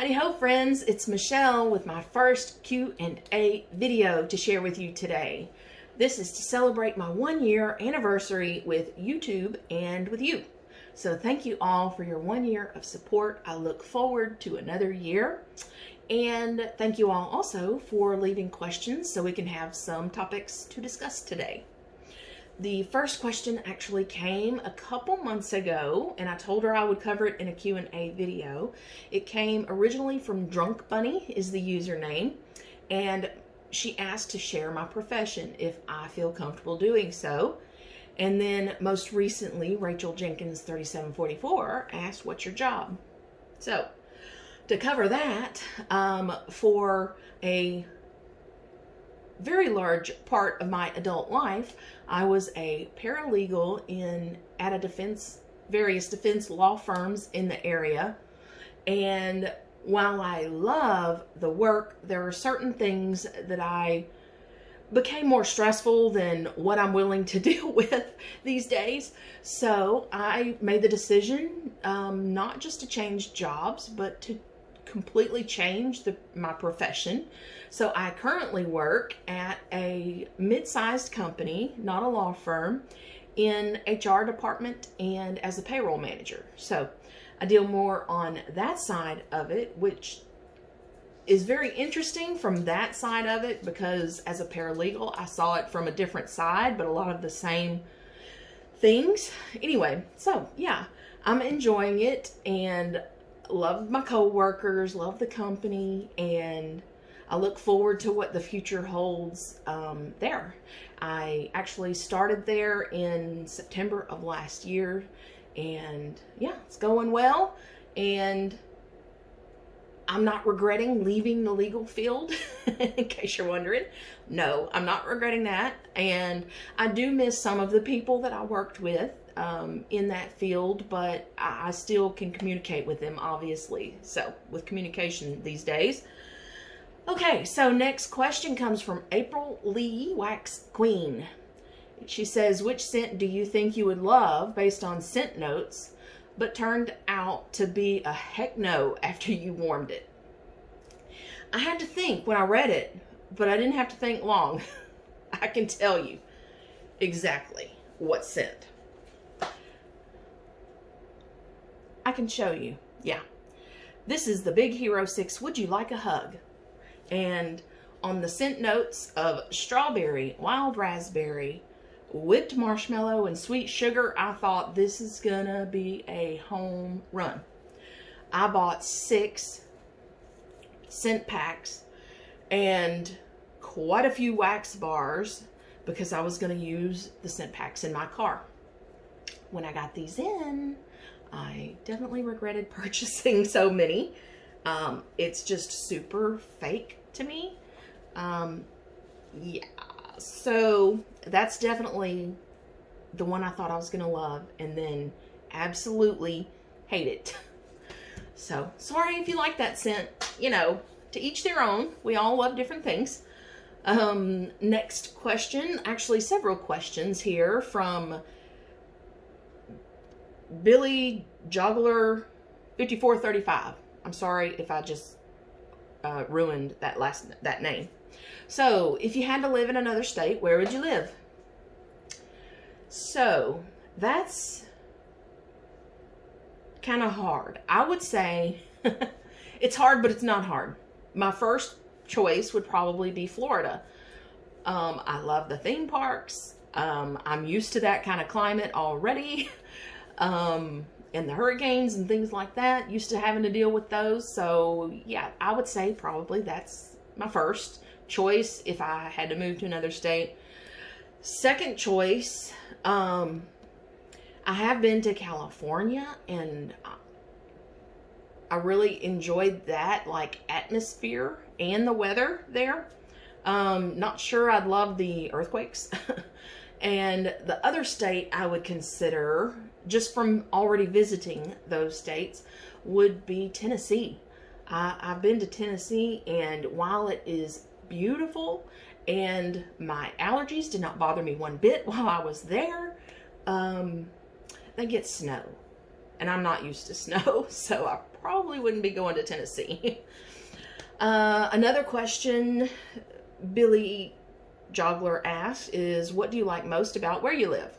Howdy ho friends, it's Michelle with my first Q&A video to share with you today. This is to celebrate my 1-year anniversary with YouTube and with you. So thank you all for your 1 year of support. I look forward to another year. And thank you all also for leaving questions so we can have some topics to discuss today. The first question actually came a couple months ago, and I told her I would cover it in a Q&A video. It came originally from Drunk Bunny is the username, and she asked to share my profession if I feel comfortable doing so. And then most recently, Rachel Jenkins 3744 asked, "What's your job?" So to cover that, for a very large part of my adult life, I was a paralegal at various defense law firms in the area. And while I love the work, there are certain things that I became more stressful than what I'm willing to deal with these days. So I made the decision not just to change jobs, but to completely change my profession. So I currently work at a mid-sized company, not a law firm, in HR department and as a payroll manager. So I deal more on that side of it, which is very interesting from that side of it because as a paralegal, I saw it from a different side, but a lot of the same things. Anyway, so yeah, I'm enjoying it and love my co-workers, love the company, and I look forward to what the future holds there. I actually started there in September of last year, and yeah, it's going well, and I'm not regretting leaving the legal field, in case you're wondering. No, I'm not regretting that, and I do miss some of the people that I worked with in that field, but I still can communicate with them, obviously. So with communication these days. Okay, so next question comes from April Lee Wax Queen. She says, which scent do you think you would love based on scent notes, but turned out to be a heck no after you warmed it? I had to think when I read it, but I didn't have to think long. I can tell you exactly what scent. I can show you. Yeah. This is the Big Hero 6 Would You Like a Hug? And on the scent notes of strawberry, wild raspberry, whipped marshmallow, and sweet sugar, I thought this is gonna be a home run. I bought 6 scent packs and quite a few wax bars because I was gonna use the scent packs in my car. When I got these in, I definitely regretted purchasing so many. It's just super fake to me. Yeah, so that's definitely the one I thought I was gonna love and then absolutely hate it. So sorry if you like that scent, you know, to each their own. We all love different things. Next question, actually several questions here from Billy Joggler 5435. I'm sorry if I just ruined that name. So, if you had to live in another state, where would you live? So, that's kind of hard. I would say it's hard, but it's not hard. My first choice would probably be Florida. I love the theme parks. I'm used to that kind of climate already. And the hurricanes and things like that, used to having to deal with those. So yeah, I would say probably that's my first choice if I had to move to another state. Second choice, I have been to California and I really enjoyed that like atmosphere and the weather there. Not sure I'd love the earthquakes. And the other state I would consider, just from already visiting those states, would be Tennessee. I've been to Tennessee, and while it is beautiful and my allergies did not bother me one bit while I was there, they get snow. And I'm not used to snow, so I probably wouldn't be going to Tennessee. Another question Billy Joggler asks is, what do you like most about where you live?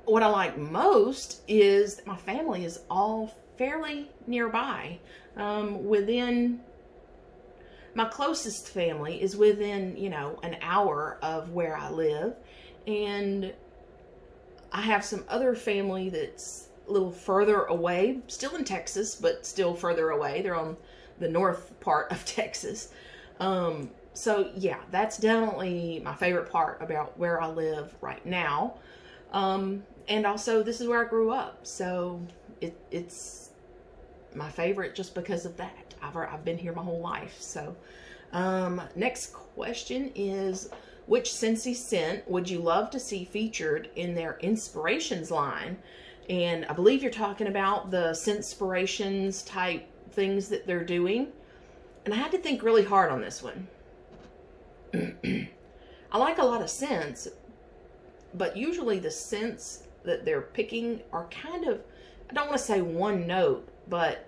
What I like most is that my family is all fairly nearby. My closest family is within, an hour of where I live. And I have some other family that's a little further away, still in Texas, but still further away. They're on the north part of Texas. So yeah, that's definitely my favorite part about where I live right now. And also this is where I grew up. So it's my favorite just because of that. I've been here my whole life. So, next question is, which Scentsy scent would you love to see featured in their Inspirations line? And I believe you're talking about the Scentspirations type things that they're doing. And I had to think really hard on this one. I like a lot of scents, but usually the scents that they're picking are kind of, I don't want to say one note, but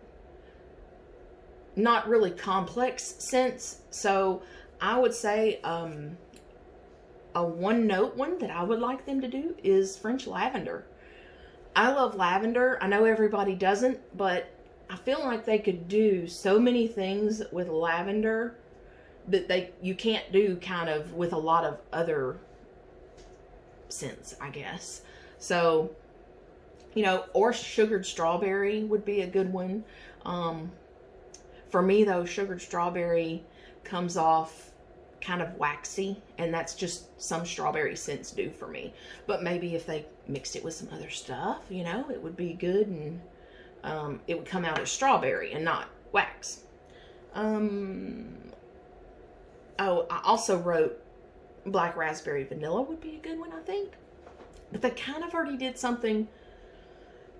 not really complex scents. So I would say a one note one that I would like them to do is French lavender. I love lavender. I know everybody doesn't, but I feel like they could do so many things with lavender that you can't do kind of with a lot of other scents, I guess. So, or sugared strawberry would be a good one. For me though, sugared strawberry comes off kind of waxy, and that's just some strawberry scents do for me. But maybe if they mixed it with some other stuff, it would be good, and it would come out as strawberry and not wax. Oh, I also wrote black raspberry vanilla would be a good one, I think. But they kind of already did something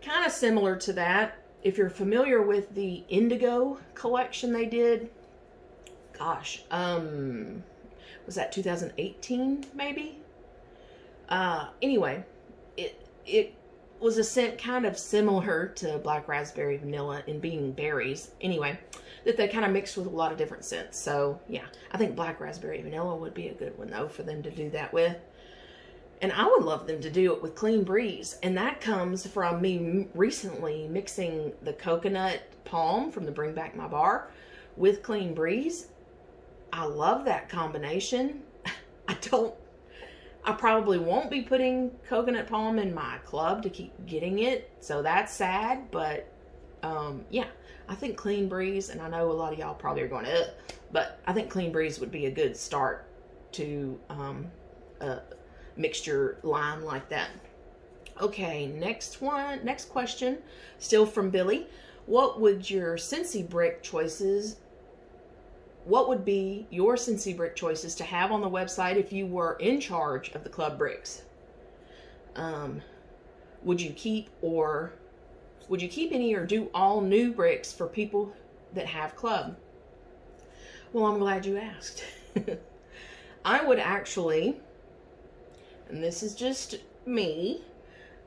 kind of similar to that. If you're familiar with the Indigo collection they did, gosh, was that 2018 maybe? Anyway, it was a scent kind of similar to black raspberry vanilla in being berries. Anyway, that they kind of mixed with a lot of different scents. So yeah, I think black raspberry vanilla would be a good one though for them to do that with. And I would love them to do it with Clean Breeze. And that comes from me recently mixing the coconut palm from the Bring Back My Bar with Clean Breeze. I love that combination. I probably won't be putting coconut palm in my club to keep getting it. So that's sad. But yeah, I think Clean Breeze, and I know a lot of y'all probably are going, ugh, but I think Clean Breeze would be a good start to mixture line like that. Okay, next question, still from Billy. What would be your Scentsy brick choices to have on the website if you were in charge of the club bricks? Would you keep any or do all new bricks for people that have club? Well, I'm glad you asked. I would actually, and this is just me,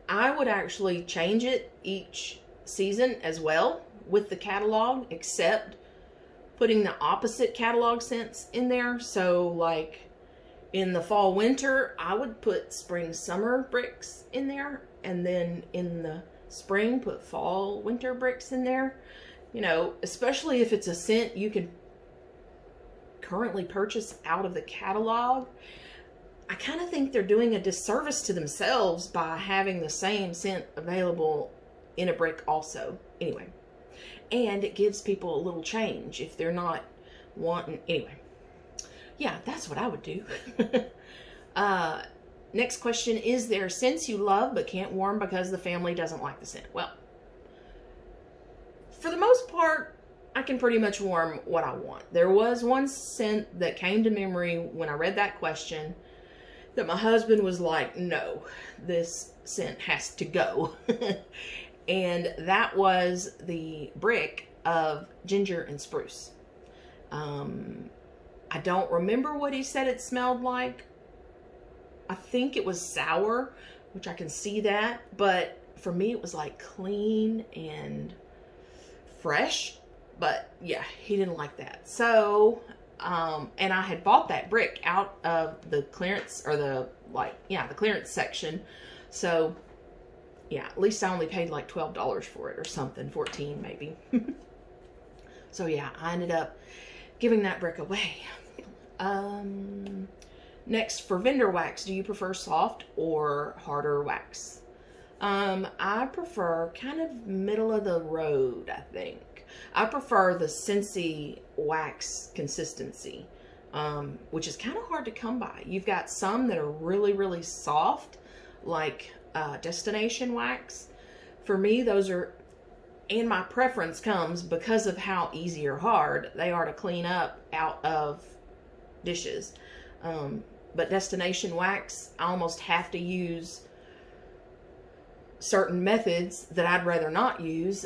I would actually change it each season as well with the catalog, except putting the opposite catalog scents in there. So like in the fall winter, I would put spring summer bricks in there, and then in the spring put fall winter bricks in there. Especially if it's a scent you can currently purchase out of the catalog. I kind of think they're doing a disservice to themselves by having the same scent available in a brick also. Anyway, and it gives people a little change if they're not wanting. Anyway, yeah, that's what I would do. Next question, is there scents you love but can't warm because the family doesn't like the scent? Well, for the most part, I can pretty much warm what I want. There was one scent that came to memory when I read that question that my husband was like, no, this scent has to go. And that was the brick of ginger and spruce. I don't remember what he said it smelled like. I think it was sour, which I can see that. But for me, it was like clean and fresh, but yeah, he didn't like that. So, and I had bought that brick out of the clearance, or the clearance section. So yeah, at least I only paid like $12 for it or something, 14 maybe. So yeah, I ended up giving that brick away. Next, for vendor wax, do you prefer soft or harder wax? I prefer kind of middle of the road, I think. I prefer the Scentsy wax consistency, which is kind of hard to come by. You've got some that are really, really soft, like Destination wax. For me, those are, and my preference comes because of how easy or hard they are to clean up out of dishes. But Destination wax, I almost have to use certain methods that I'd rather not use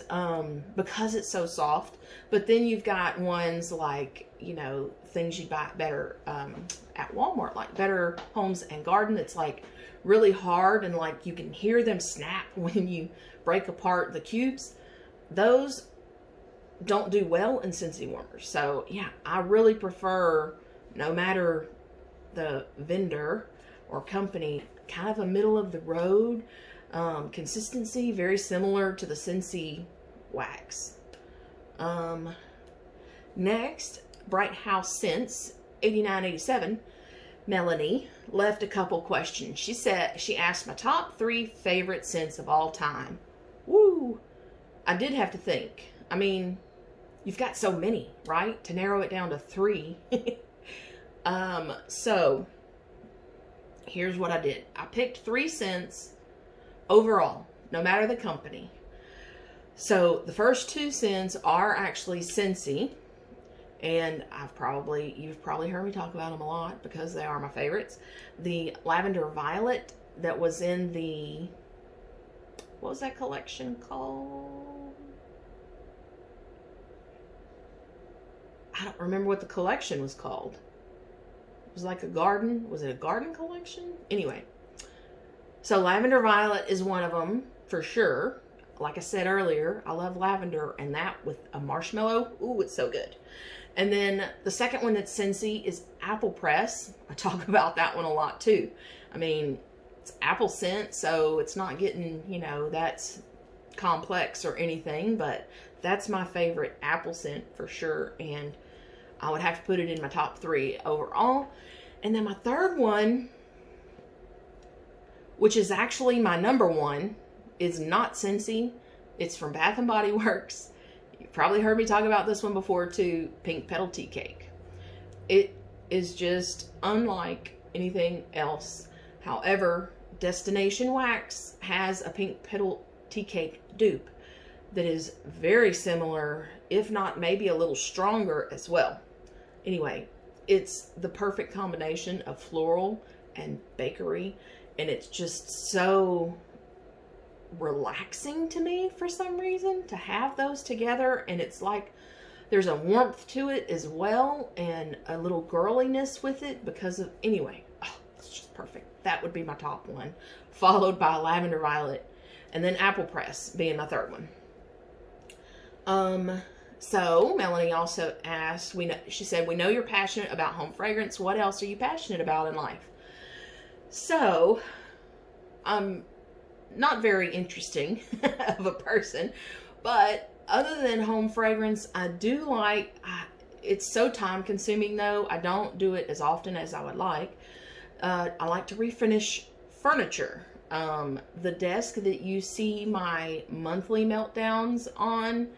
because it's so soft. But then you've got ones like, you know, things you buy better at Walmart, like Better Homes and Garden. It's like really hard, and like you can hear them snap when you break apart the cubes. Those don't do well in Scentsy warmers. So yeah, I really prefer, no matter the vendor or company, kind of a middle of the road consistency, very similar to the Scentsy wax. Next, Bright House Scents 8987, Melanie left a couple questions. She asked my top 3 favorite scents of all time. Woo! I did have to think. I mean, you've got so many, right? To narrow it down to 3. So here's what I did. I picked 3 scents overall, no matter the company. So the first 2 scents are actually Scentsy, and you've probably heard me talk about them a lot because they are my favorites. The Lavender Violet that was in the, what was that collection called? I don't remember what the collection was called. It was like a garden. Was it a garden collection? Anyway, so Lavender Violet is one of them for sure. Like I said earlier, I love lavender, and that with a marshmallow, ooh, it's so good. And then the second one that's Scentsy is Apple Press. I talk about that one a lot too. I mean, it's apple scent, so it's not getting, you know, that's complex or anything, but that's my favorite apple scent for sure, and I would have to put it in my top 3 overall. And then my third one, which is actually my number 1, is not Scentsy. It's from Bath & Body Works. You've probably heard me talk about this one before too, Pink Petal Tea Cake. It is just unlike anything else. However, Destination Wax has a Pink Petal Tea Cake dupe that is very similar, if not maybe a little stronger as well. Anyway, it's the perfect combination of floral and bakery, and it's just so relaxing to me for some reason to have those together. And it's like there's a warmth to it as well, and a little girliness with it because of, anyway, oh, it's just perfect. That would be my top 1, followed by Lavender Violet, and then Apple Press being my third one. So Melanie also asked, she said, we know you're passionate about home fragrance. What else are you passionate about in life? So I'm not very interesting of a person, but other than home fragrance, I do like, it's so time consuming though. I don't do it as often as I would like. I like to refinish furniture. The desk that you see my monthly meltdowns on,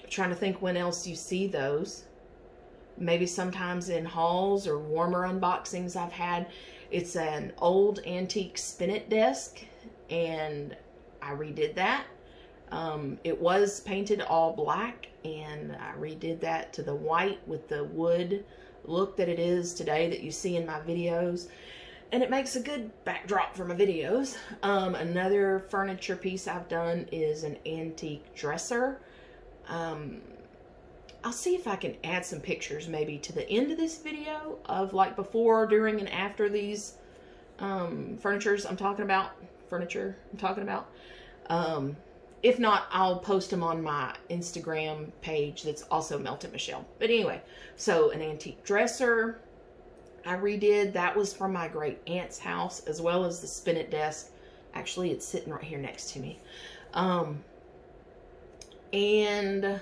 trying to think when else you see those. Maybe sometimes in hauls or warmer unboxings I've had. It's an old antique spinet desk, and I redid that. It was painted all black, and I redid that to the white with the wood look that it is today that you see in my videos. And it makes a good backdrop for my videos. Another furniture piece I've done is an antique dresser. I'll see if I can add some pictures maybe to the end of this video of like before, during, and after these furniture I'm talking about. If not, I'll post them on my Instagram page that's also Melted Michelle. But anyway, so an antique dresser I redid. That was from my great aunt's house, as well as the spinet desk. Actually, it's sitting right here next to me. And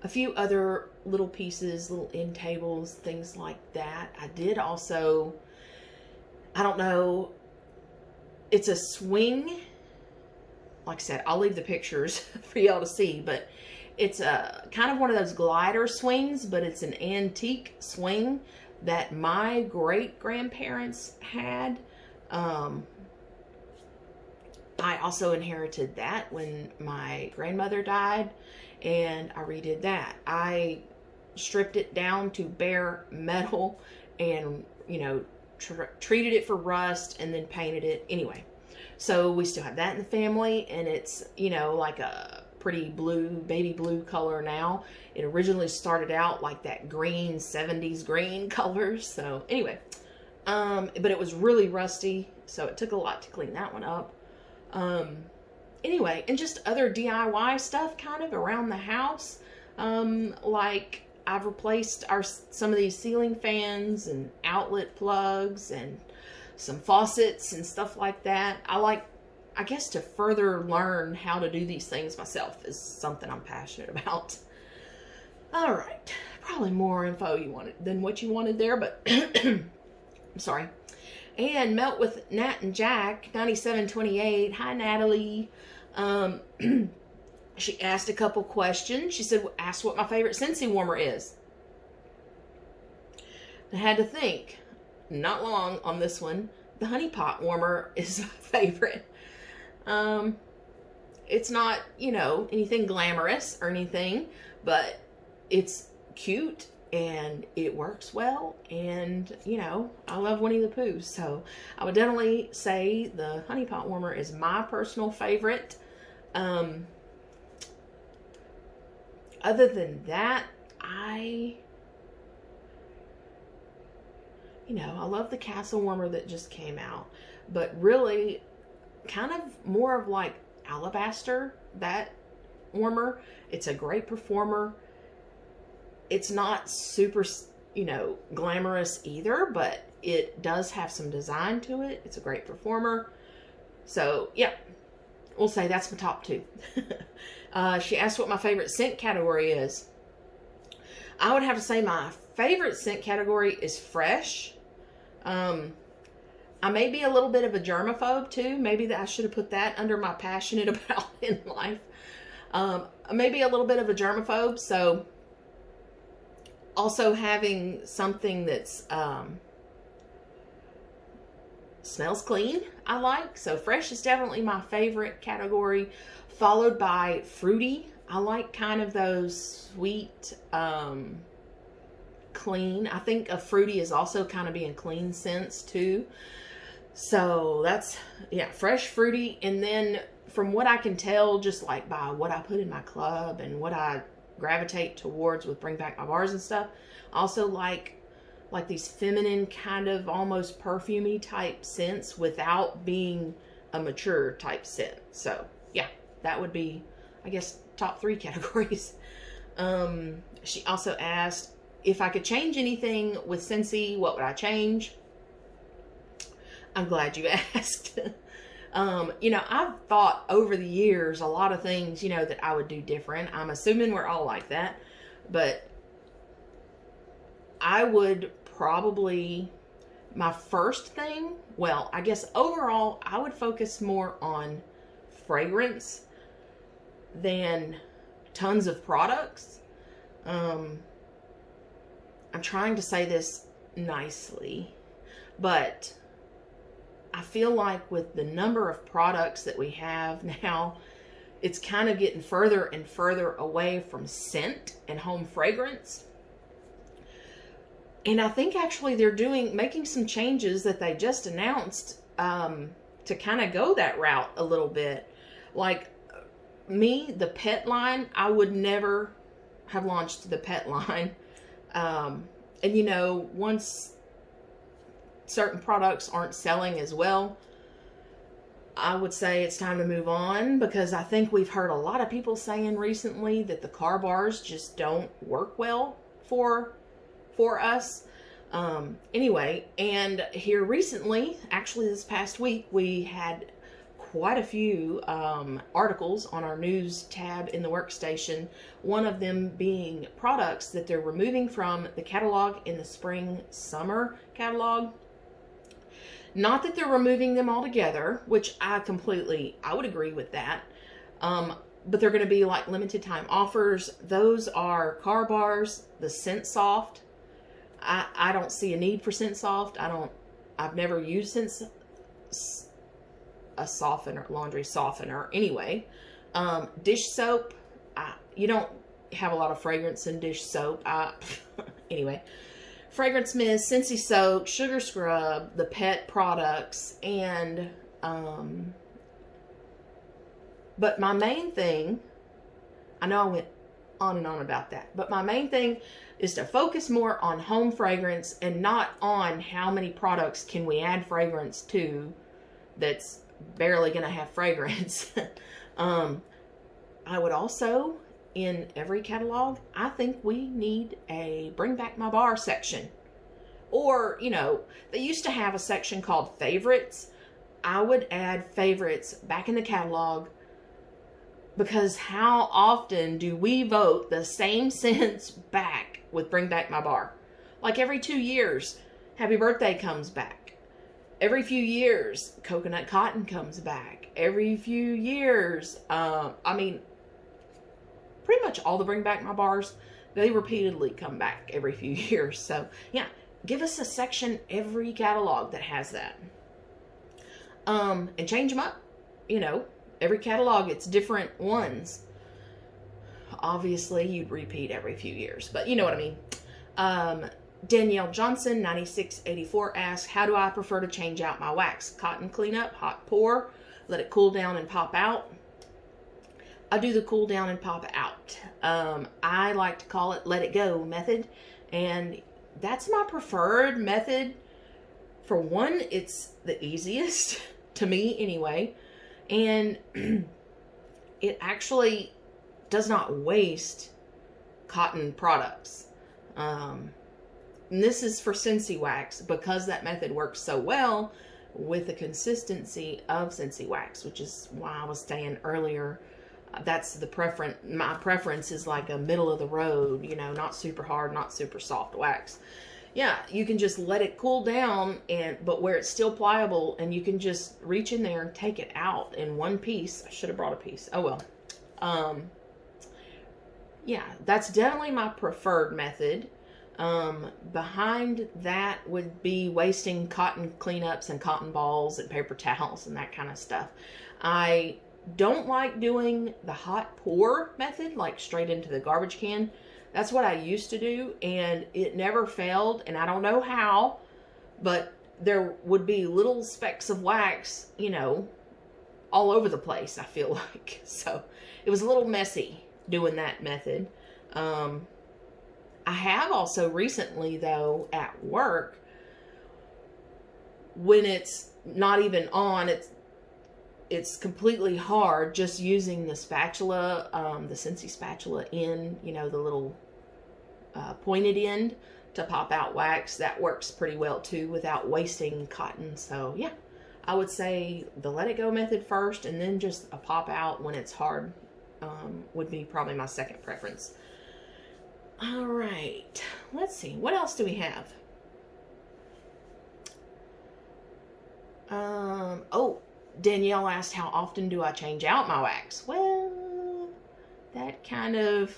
a few other little pieces, little end tables, things like that. I did also, I don't know, it's a swing. Like I said, I'll leave the pictures for y'all to see, but it's a kind of one of those glider swings, but it's an antique swing that my great-grandparents had. I also inherited that when my grandmother died, and I redid that. I stripped it down to bare metal and, you know, treated it for rust and then painted it. Anyway, so we still have that in the family, and it's, you know, like a pretty blue, baby blue color now. It originally started out like that green, 70s green color. So anyway, but it was really rusty, so it took a lot to clean that one up. Anyway, and just other DIY stuff kind of around the house. Like I've replaced some of these ceiling fans and outlet plugs and some faucets and stuff like that. I guess to further learn how to do these things myself is something I'm passionate about. All right, probably more info than what you wanted there, but I'm sorry. And Melt with Nat and Jack, 9728. Hi, Natalie. She asked a couple questions. She said, ask what my favorite Scentsy warmer is. I had to think. Not long on this one. The honey pot warmer is my favorite. It's not, you know, anything glamorous or anything, but it's cute and it works well, and, you know, I love Winnie the Pooh, so I would definitely say the honey pot warmer is my personal favorite. Other than that, I love the castle warmer that just came out, but really kind of more of like alabaster, that warmer. It's a great performer. It's not super, you know, glamorous either, but it does have some design to it. It's a great performer. So, yeah, we'll say that's my top two. She asked what my favorite scent category is. I would have to say my favorite scent category is fresh. I may be a little bit of a germaphobe too. Maybe that I should have put that under my passionate about in life. Maybe a little bit of a germaphobe, so also having something that's smells clean, I like. So fresh is definitely my favorite category, followed by fruity. I like kind of those sweet, clean. I think a fruity is also kind of being clean scents too. So that's, yeah, fresh, fruity. And then from what I can tell, just like by what I put in my club and what I gravitate towards with Bring Back My Bars and stuff, also like these feminine kind of almost perfumey type scents without being a mature type scent. So yeah, that would be, I guess, top three categories. She also asked if I could change anything with Scentsy, what would I change? I'm glad you asked. You know, I've thought over the years a lot of things, you know, that I would do different. I'm assuming we're all like that, but I would probably, my first thing, well, I guess overall I would focus more on fragrance than tons of products. I'm trying to say this nicely, but I feel like with the number of products that we have now, it's kind of getting further and further away from scent and home fragrance. And I think actually they're making some changes that they just announced to kind of go that route a little bit. Like me, the pet line, I would never have launched the pet line. And you know, once certain products aren't selling as well, I would say it's time to move on, because I think we've heard a lot of people saying recently that the car bars just don't work well for us. Anyway, and here recently, actually this past week, we had quite a few articles on our news tab in the workstation, one of them being products that they're removing from the catalog in the spring summer catalog. Not that they're removing them altogether, which I would agree with that. But they're going to be like limited time offers. Those are car bars, the Scent Soft. I don't see a need for Scent Soft. I've never used a softener, laundry softener anyway. Dish soap. You don't have a lot of fragrance in dish soap. Anyway. Fragrance Mist, Scentsy Soak, Sugar Scrub, the pet products, and, but my main thing, I know I went on and on about that, but my main thing is to focus more on home fragrance and not on how many products can we add fragrance to that's barely going to have fragrance. I would also, in every catalog, I think we need a Bring Back My Bar section. Or, you know, they used to have a section called Favorites. I would add Favorites back in the catalog, because how often do we vote the same scents back with Bring Back My Bar? Like every 2 years, Happy Birthday comes back. Every few years, Coconut Cotton comes back. Every few years, I mean, pretty much all the Bring Back My Bars, they repeatedly come back every few years. So, yeah, give us a section every catalog that has that. And change them up. You know, every catalog, it's different ones. Obviously, you'd repeat every few years, but you know what I mean. Danielle Johnson, 9684, asks, how do I prefer to change out my wax? Cotton cleanup, hot pour, let it cool down and pop out. I do the cool down and pop out. I like to call it let it go method. And that's my preferred method. For one, it's the easiest to me anyway. And it actually does not waste cotton products. And this is for Scentsy Wax, because that method works so well with the consistency of Scentsy Wax, which is why I was saying earlier, that's the preference. My preference is like a middle of the road, you know, not super hard, not super soft wax. Yeah, you can just let it cool down, but where it's still pliable, and you can just reach in there and take it out in one piece. I should have brought a piece. Oh well. Yeah, that's definitely my preferred method. Behind that would be wasting cotton cleanups and cotton balls and paper towels and that kind of stuff. I don't like doing the hot pour method, like straight into the garbage can. That's what I used to do, and it never failed, and I don't know how, but there would be little specks of wax, you know, all over the place, I feel like. So it was a little messy doing that method. I have also recently, though, at work, when it's not even on, it's completely hard, just using the spatula, the Scentsy spatula in, you know, the little pointed end to pop out wax. That works pretty well too without wasting cotton. So yeah, I would say the let it go method first, and then just a pop out when it's hard would be probably my second preference. All right, let's see, what else do we have? Oh, Danielle asked, how often do I change out my wax? Well, that kind of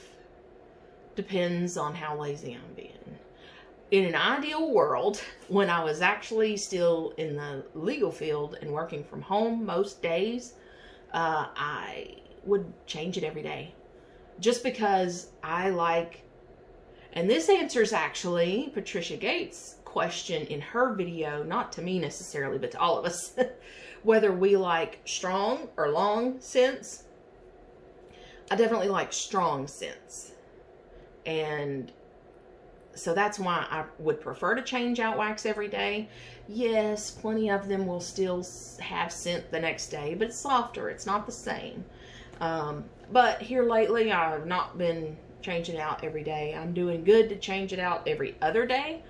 depends on how lazy I'm being. In an ideal world, when I was actually still in the legal field and working from home most days, I would change it every day. Just because I like, and this answers actually Patricia Gates' question in her video, not to me necessarily, but to all of us, whether we like strong or long scents. I definitely like strong scents. And So that's why I would prefer to change out wax every day. Yes, plenty of them will still have scent the next day, but it's softer. It's not the same. But here lately, I've not been changing it out every day. I'm doing good to change it out every other day,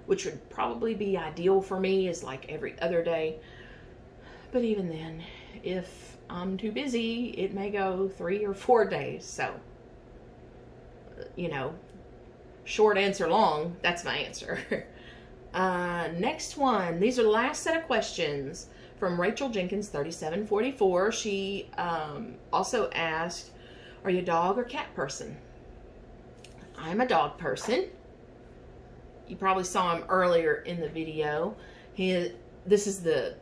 which would probably be ideal for me, is like every other day. But even then, if I'm too busy, it may go 3 or 4 days. So, you know, short answer long, that's my answer. Next one. These are the last set of questions from Rachel Jenkins 3744. She also asked, are you a dog or cat person? I'm a dog person. You probably saw him earlier in the video. This is the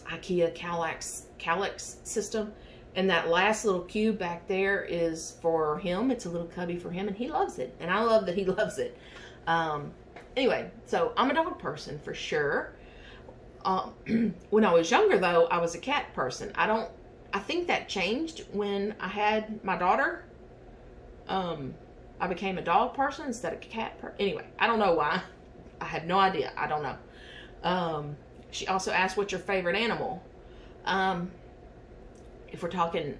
IKEA Kallax system. And that last little cube back there is for him. It's a little cubby for him, and he loves it. And I love that he loves it. Anyway, so I'm a dog person for sure. When I was younger, though, I was a cat person. I think that changed when I had my daughter. I became a dog person instead of a cat person. Anyway, I don't know why. I have no idea. I don't know. She also asked, what's your favorite animal? If we're talking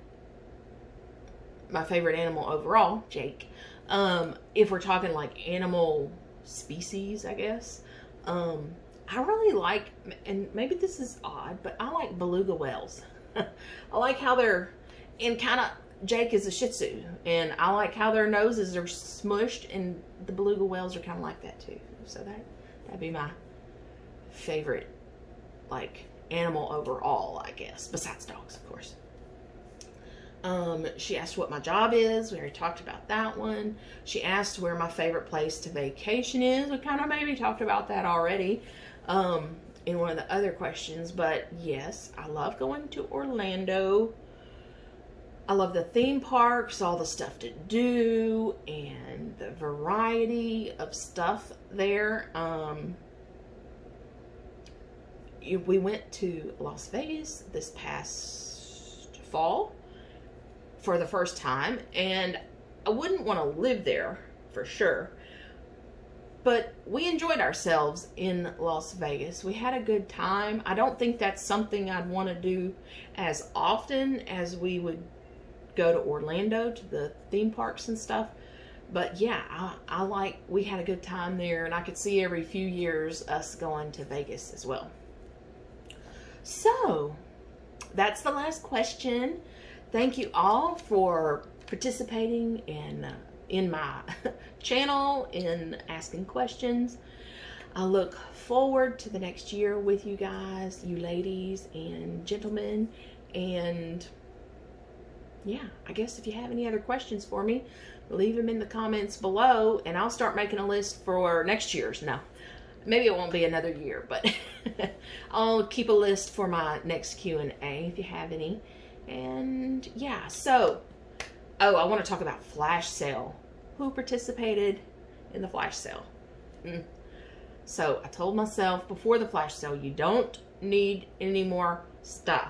my favorite animal overall, Jake. If we're talking like animal species, I guess. I really like, and maybe this is odd, but I like beluga whales. I like how they're, and kind of, Jake is a Shih Tzu, and I like how their noses are smushed, and the beluga whales are kind of like that too. So that'd be my favorite, like, animal overall, I guess, besides dogs, of course. She asked what my job is. We already talked about that one. She asked where my favorite place to vacation is. We kind of maybe talked about that already in one of the other questions. But yes, I love going to Orlando. I love the theme parks, all the stuff to do, and the variety of stuff there. We went to Las Vegas this past fall for the first time, and I wouldn't want to live there for sure, but we enjoyed ourselves in Las Vegas. We had a good time. I don't think that's something I'd want to do as often as we would go to Orlando to the theme parks and stuff, but yeah, we had a good time there, and I could see every few years us going to Vegas as well. So that's the last question. Thank you all for participating in my channel, in asking questions. I look forward to the next year with you guys, you ladies and gentlemen. And yeah, I guess if you have any other questions for me, leave them in the comments below, and I'll start making a list for next year's. No, maybe it won't be another year, but I'll keep a list for my next Q&A if you have any. And yeah, so, oh, I want to talk about flash sale. Who participated in the flash sale? So I told myself before the flash sale, you don't need any more stuff.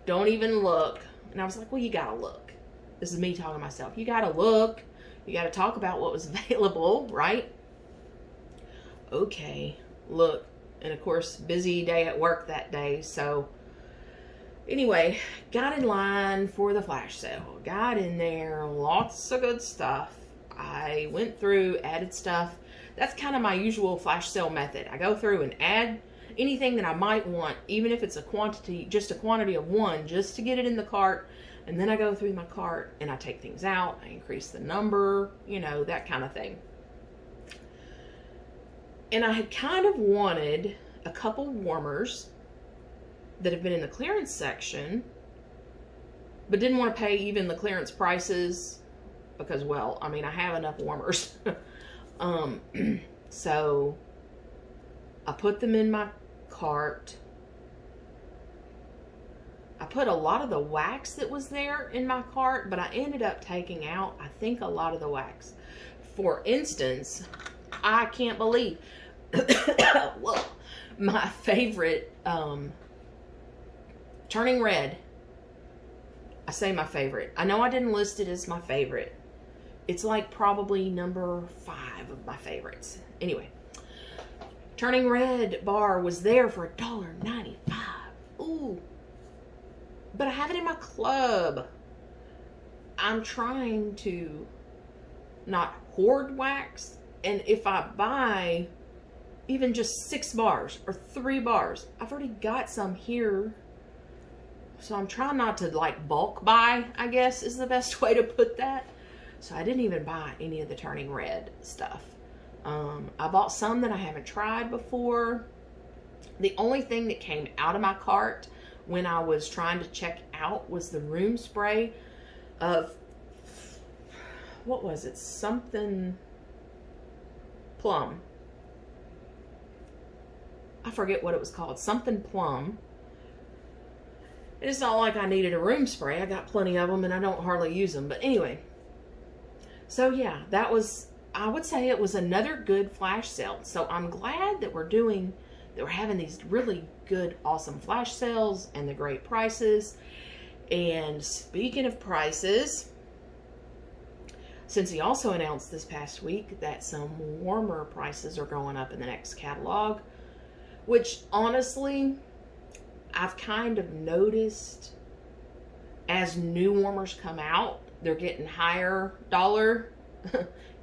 Don't even look. And I was like, well, you gotta look. This is me talking to myself. You gotta look. You gotta talk about what was available, right? Okay, look. And of course, busy day at work that day, so anyway, got in line for the flash sale. Got in there, lots of good stuff. I went through, added stuff. That's kind of my usual flash sale method. I go through and add anything that I might want, even if it's a quantity, just a quantity of one, just to get it in the cart. And then I go through my cart and I take things out. I increase the number, you know, that kind of thing. And I had kind of wanted a couple warmers that have been in the clearance section, but didn't want to pay even the clearance prices because, well, I mean, I have enough warmers. So I put them in my cart. I put a lot of the wax that was there in my cart, but I ended up taking out, I think, a lot of the wax. For instance, I can't believe, whoa, my favorite, Turning Red. I say my favorite. I know I didn't list it as my favorite, It's like probably number 5 of my favorites. Anyway, Turning Red bar was there for $1.95. Ooh. But I have it in my club. I'm trying to not hoard wax. And if I buy even just 6 bars or 3 bars, I've already got some here. So I'm trying not to like bulk buy, I guess is the best way to put that. So I didn't even buy any of the Turning Red stuff. I bought some that I haven't tried before. The only thing that came out of my cart when I was trying to check out was the room spray of, what was it? Something plum. I forget what it was called. Something plum. It's not like I needed a room spray. I got plenty of them and I don't hardly use them. But anyway. So yeah, that was, I would say it was another good flash sale. So I'm glad that we're having these really good, awesome flash sales and the great prices. And speaking of prices, since he also announced this past week that some warmer prices are going up in the next catalog, which honestly, I've kind of noticed as new warmers come out, they're getting higher dollar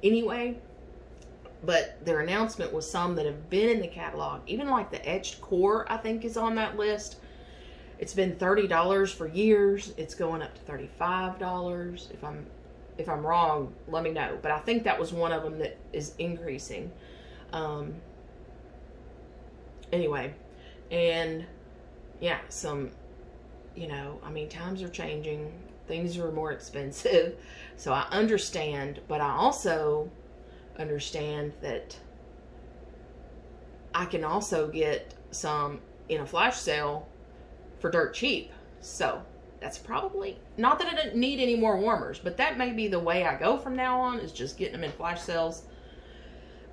anyway. But their announcement was some that have been in the catalog. Even like the Etched Core, I think, is on that list. It's been $30 for years. It's going up to $35. If I'm wrong, let me know. But I think that was one of them that is increasing. Anyway, and yeah, some, you know, I mean, times are changing. Things are more expensive. So I understand, but I also understand that I can also get some in a flash sale for dirt cheap. So that's probably, not that I didn't need any more warmers, but that may be the way I go from now on, is just getting them in flash sales,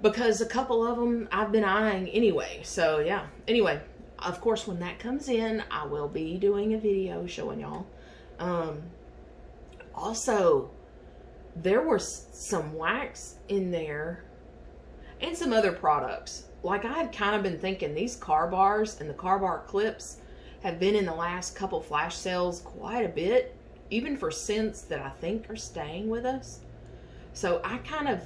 because a couple of them I've been eyeing anyway. So yeah, anyway, of course, when that comes in, I will be doing a video showing y'all. Also, there was some wax in there and some other products. Like, I had kind of been thinking these car bars and the car bar clips have been in the last couple flash sales quite a bit, even for scents that I think are staying with us. So I kind of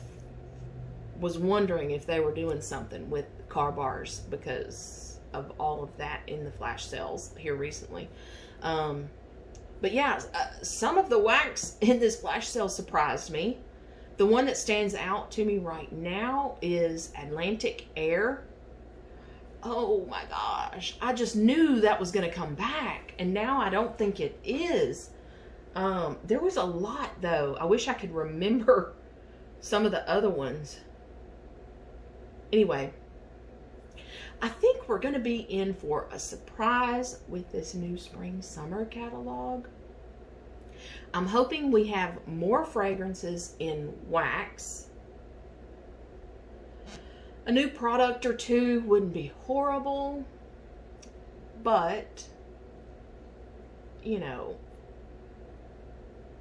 was wondering if they were doing something with car bars because of all of that in the flash sales here recently. But yeah, some of the wax in this flash sale surprised me. The one that stands out to me right now is Atlantic Air. Oh my gosh, I just knew that was going to come back, and now I don't think it is. There was a lot though. I wish I could remember some of the other ones. Anyway, I think we're going to be in for a surprise with this new spring summer catalog. I'm hoping we have more fragrances in wax. A new product or two wouldn't be horrible, but, you know,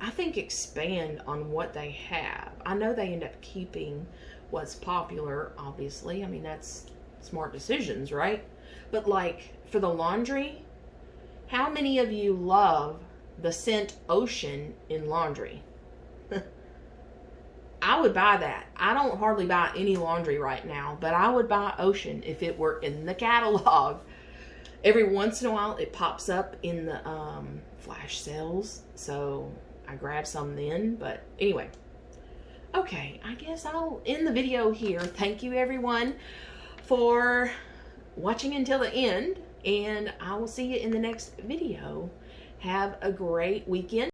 I think expand on what they have. I know they end up keeping what's popular, obviously. I mean, that's smart decisions, right? But like for the laundry, how many of you love the scent Ocean in laundry? I would buy that. I don't hardly buy any laundry right now, but I would buy Ocean if it were in the catalog. Every once in a while it pops up in the flash sales, so I grab some then. But anyway, okay, I guess I'll end the video here. Thank you everyone for watching until the end, and I will see you in the next video. Have a great weekend.